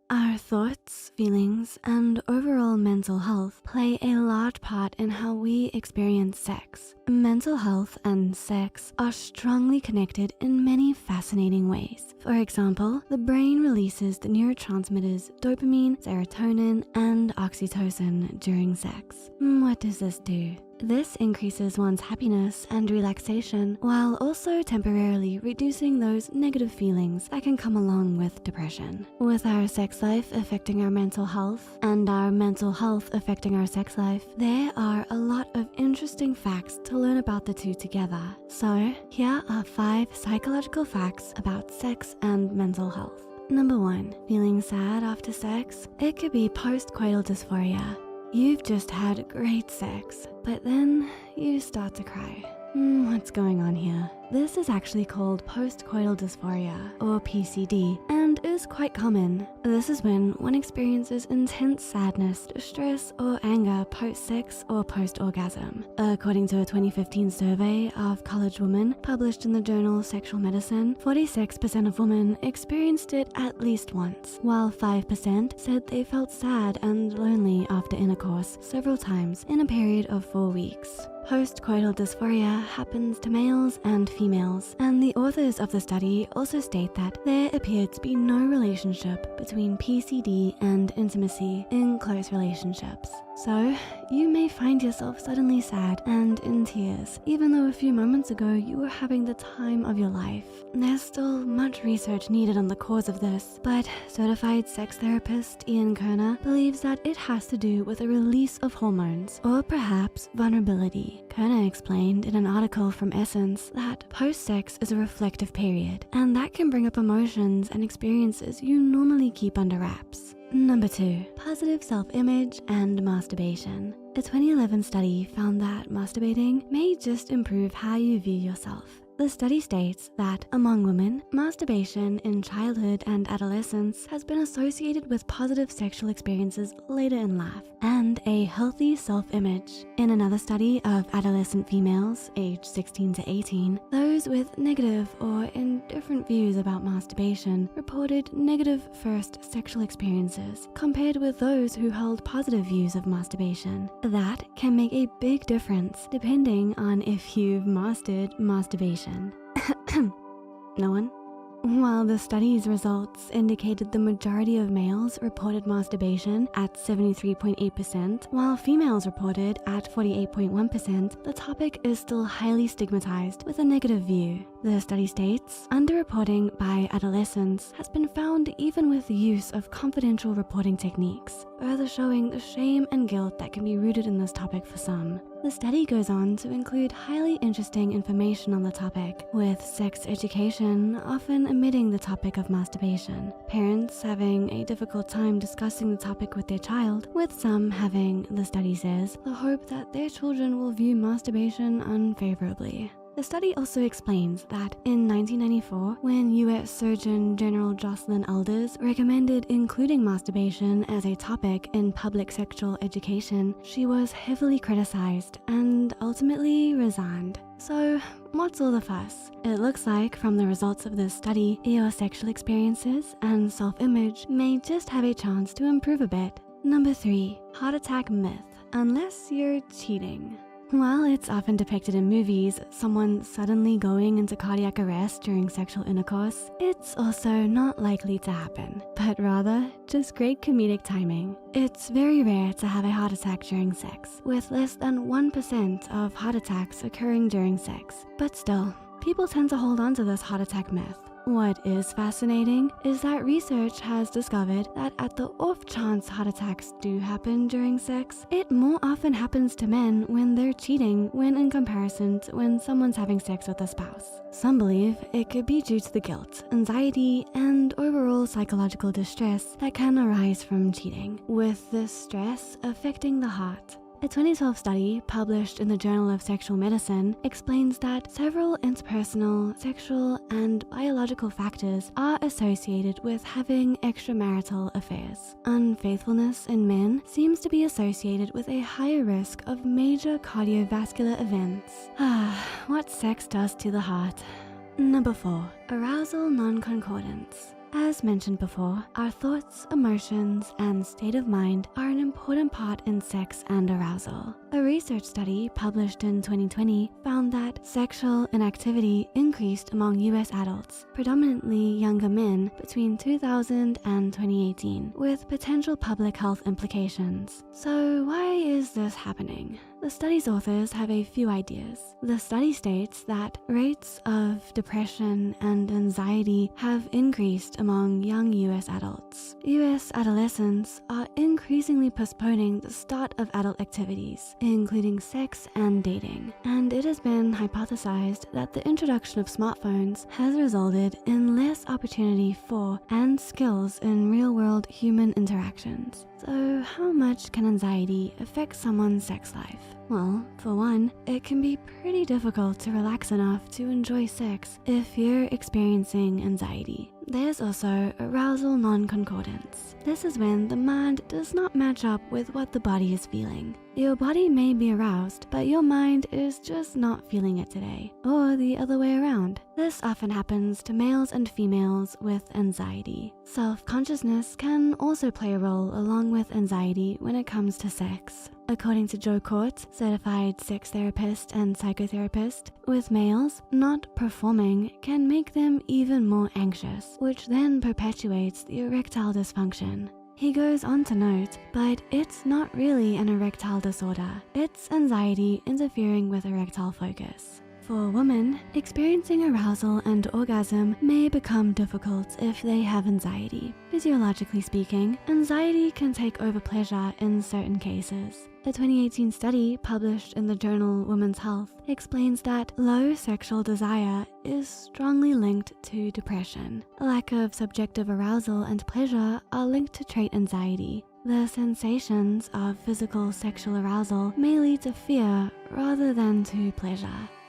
Our thoughts, feelings, and overall mental health play a large part in how we experience sex. Mental health and sex are strongly connected in many fascinating ways. For example, the brain releases the neurotransmitters dopamine, serotonin, and oxytocin during sex. What does this do? This increases one's happiness and relaxation while also temporarily reducing those negative feelings that can come along with depression. With our sex life affecting our mental health and our mental health affecting our sex life, there are a lot of interesting facts to learn about the two together. So here are 5 psychological facts about sex and mental health. Number 1, feeling sad after sex. It could be post-coital dysphoria. You've just had great sex, but then you start to cry. What's going on here? This is actually called post-coital dysphoria, or PCD, and is quite common. This is when one experiences intense sadness, distress, or anger post-sex or post-orgasm. According to a 2015 survey of college women published in the journal Sexual Medicine, 46% of women experienced it at least once, while 5% said they felt sad and lonely after intercourse several times in a period of 4 weeks. Post-coital dysphoria happens to males and females, and the authors of the study also state that there appeared to be no relationship between PCD and intimacy in close relationships. So, you may find yourself suddenly sad and in tears, even though a few moments ago you were having the time of your life. There's still much research needed on the cause of this, but certified sex therapist Ian Kerner believes that it has to do with a release of hormones, or perhaps vulnerability. Kerner explained in an article from Essence that post-sex is a reflective period, and that can bring up emotions and experiences you normally keep under wraps. Number 2, positive self-image and masturbation. A 2011 study found that masturbating may just improve how you view yourself. The study states that among women, masturbation in childhood and adolescence has been associated with positive sexual experiences later in life and a healthy self-image. In another study of adolescent females aged 16 to 18, those with negative or indifferent views about masturbation reported negative first sexual experiences compared with those who held positive views of masturbation. That can make a big difference depending on if you've mastered masturbation. No one? While the study's results indicated the majority of males reported masturbation at 73.8%, while females reported at 48.1%, the topic is still highly stigmatized with a negative view. The study states, underreporting by adolescents has been found even with the use of confidential reporting techniques, further showing the shame and guilt that can be rooted in this topic for some. The study goes on to include highly interesting information on the topic, with sex education often omitting the topic of masturbation, parents having a difficult time discussing the topic with their child, with some having, the study says, the hope that their children will view masturbation unfavorably. The study also explains that in 1994, when U.S. Surgeon General Jocelyn Elders recommended including masturbation as a topic in public sexual education, she was heavily criticized and ultimately resigned. So, what's all the fuss? It looks like from the results of this study, your sexual experiences and self-image may just have a chance to improve a bit. Number 3, heart attack myth. Unless you're cheating. While it's often depicted in movies, someone suddenly going into cardiac arrest during sexual intercourse, it's also not likely to happen, but rather just great comedic timing. It's very rare to have a heart attack during sex, with less than 1% of heart attacks occurring during sex. But still, people tend to hold on to this heart attack myth. What is fascinating is that research has discovered that at the off chance heart attacks do happen during sex, it more often happens to men when they're cheating when in comparison to when someone's having sex with a spouse. Some believe it could be due to the guilt, anxiety, and overall psychological distress that can arise from cheating, with this stress affecting the heart. A 2012 study published in the Journal of Sexual Medicine explains that several interpersonal, sexual, and biological factors are associated with having extramarital affairs. Unfaithfulness in men seems to be associated with a higher risk of major cardiovascular events. What sex does to the heart. Number 4, arousal non-concordance. As mentioned before, our thoughts, emotions, and state of mind are an important part in sex and arousal. A research study published in 2020 found that sexual inactivity increased among US adults, predominantly younger men, between 2000 and 2018, with potential public health implications. So why is this happening? The study's authors have a few ideas. The study states that rates of depression and anxiety have increased among young US adults. US adolescents are increasingly postponing the start of adult activities, including sex and dating. And it has been hypothesized that the introduction of smartphones has resulted in less opportunity for and skills in real-world human interactions. So how much can anxiety affect someone's sex life? Well, for one, it can be pretty difficult to relax enough to enjoy sex if you're experiencing anxiety. There's also arousal non-concordance. This is when the mind does not match up with what the body is feeling. Your body may be aroused, but your mind is just not feeling it today, or the other way around. This often happens to males and females with anxiety. Self-consciousness can also play a role along with anxiety when it comes to sex. According to Joe Court, certified sex therapist and psychotherapist, with males, not performing can make them even more anxious, which then perpetuates the erectile dysfunction. He goes on to note, but it's not really an erectile disorder. It's anxiety interfering with erectile focus. For women, experiencing arousal and orgasm may become difficult if they have anxiety. Physiologically speaking, anxiety can take over pleasure in certain cases. A 2018 study published in the journal Women's Health explains that low sexual desire is strongly linked to depression. A lack of subjective arousal and pleasure are linked to trait anxiety. The sensations of physical sexual arousal may lead to fear rather than to pleasure.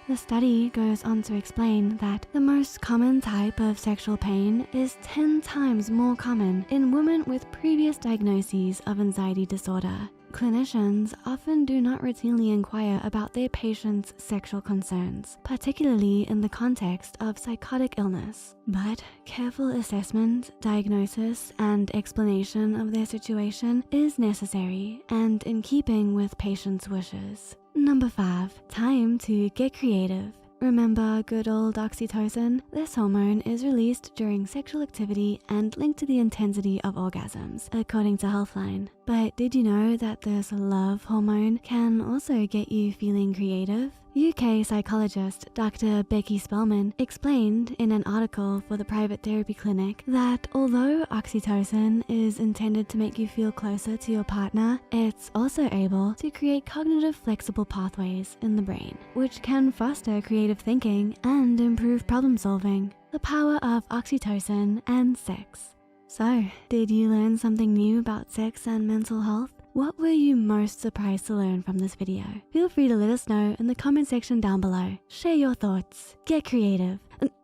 The study goes on to explain that the most common type of sexual pain is 10 times more common in women with previous diagnoses of anxiety disorder. Clinicians often do not routinely inquire about their patients' sexual concerns, particularly in the context of psychotic illness. But careful assessment, diagnosis, and explanation of their situation is necessary and in keeping with patients' wishes. Number 5, time to get creative. Remember good old oxytocin? This hormone is released during sexual activity and linked to the intensity of orgasms, according to Healthline. But did you know that this love hormone can also get you feeling creative? UK psychologist Dr. Becky Spellman explained in an article for the private therapy clinic that although oxytocin is intended to make you feel closer to your partner, it's also able to create cognitive flexible pathways in the brain, which can foster creative thinking and improve problem solving. The power of oxytocin and sex. So, did you learn something new about sex and mental health? What were you most surprised to learn from this video? Feel free to let us know in the comment section down below. Share your thoughts. Get creative.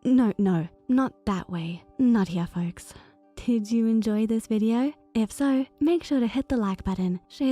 No, not that way. Not here, folks. Did you enjoy this video? If so, make sure to hit the like button, share the